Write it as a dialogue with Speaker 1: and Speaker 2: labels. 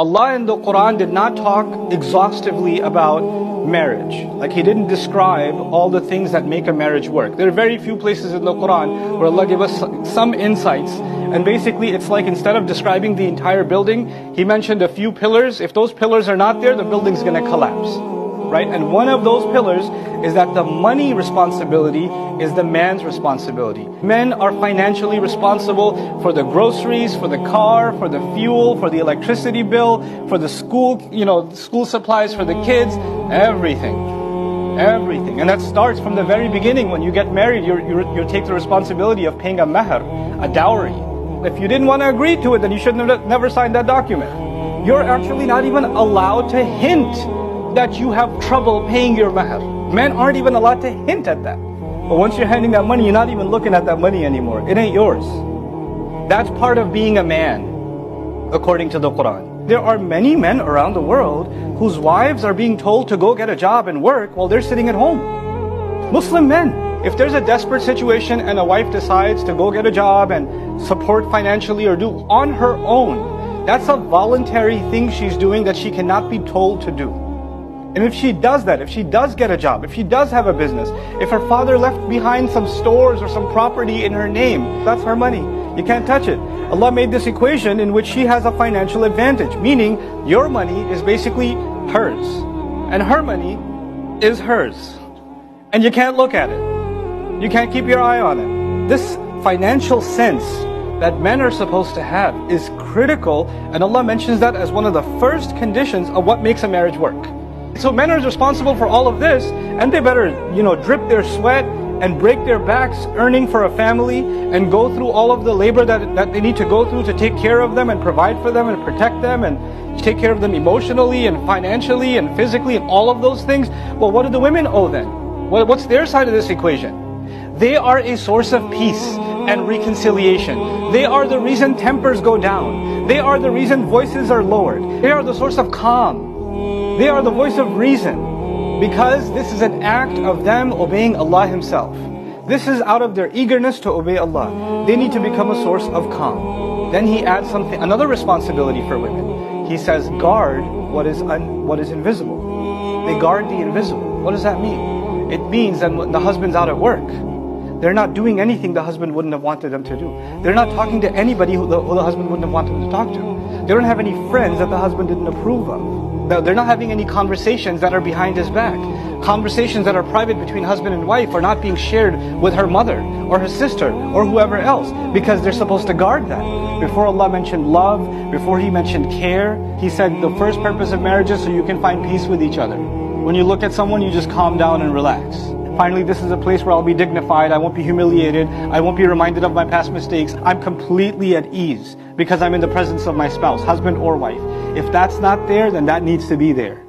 Speaker 1: Allah in the Quran did not talk exhaustively about marriage. Like He didn't describe all the things that make a marriage work. There are very few places in the Quran where Allah gave us some insights. And basically it's like instead of describing the entire building, He mentioned a few pillars. If those pillars are not there, the building's going to collapse. Right? And one of those pillars is that the money responsibility is the man's responsibility. Men are financially responsible for the groceries, for the car, for the fuel, for the electricity bill, for the school, school supplies for the kids, everything. Everything. And that starts from the very beginning. When you get married, you take the responsibility of paying a mahr, a dowry. If you didn't want to agree to it, then you should never sign that document. You're actually not even allowed to hint that you have trouble paying your mahr. Men aren't even allowed to hint at that. But once you're handing that money, you're not even looking at that money anymore. It ain't yours. That's part of being a man, according to the Quran. There are many men around the world whose wives are being told to go get a job and work while they're sitting at home. Muslim men. If there's a desperate situation and a wife decides to go get a job and support financially or do on her own, that's a voluntary thing she's doing that she cannot be told to do. And if she does that, if she does get a job, if she does have a business, if her father left behind some stores or some property in her name, that's her money. You can't touch it. Allah made this equation in which she has a financial advantage, meaning your money is basically hers, and her money is hers. And you can't look at it. You can't keep your eye on it. This financial sense that men are supposed to have is critical, and Allah mentions that as one of the first conditions of what makes a marriage work. So men are responsible for all of this, and they better, drip their sweat and break their backs earning for a family and go through all of the labor that they need to go through to take care of them and provide for them and protect them and take care of them emotionally and financially and physically and all of those things. Well, what do the women owe then? What's their side of this equation? They are a source of peace and reconciliation. They are the reason tempers go down. They are the reason voices are lowered. They are the source of calm. They are the voice of reason, because this is an act of them obeying Allah Himself. This is out of their eagerness to obey Allah. They need to become a source of calm. Then He adds another responsibility for women. He says, guard what is invisible. They guard the invisible. What does that mean? It means that when the husband's out at work, they're not doing anything the husband wouldn't have wanted them to do. They're not talking to anybody who the husband wouldn't have wanted them to talk to. They don't have any friends that the husband didn't approve of. They're not having any conversations that are behind his back. Conversations that are private between husband and wife are not being shared with her mother or her sister or whoever else, because they're supposed to guard that. Before Allah mentioned love, before He mentioned care, He said the first purpose of marriage is so you can find peace with each other. When you look at someone, you just calm down and relax. Finally, this is a place where I'll be dignified, I won't be humiliated, I won't be reminded of my past mistakes. I'm completely at ease because I'm in the presence of my spouse, husband or wife. If that's not there, then that needs to be there.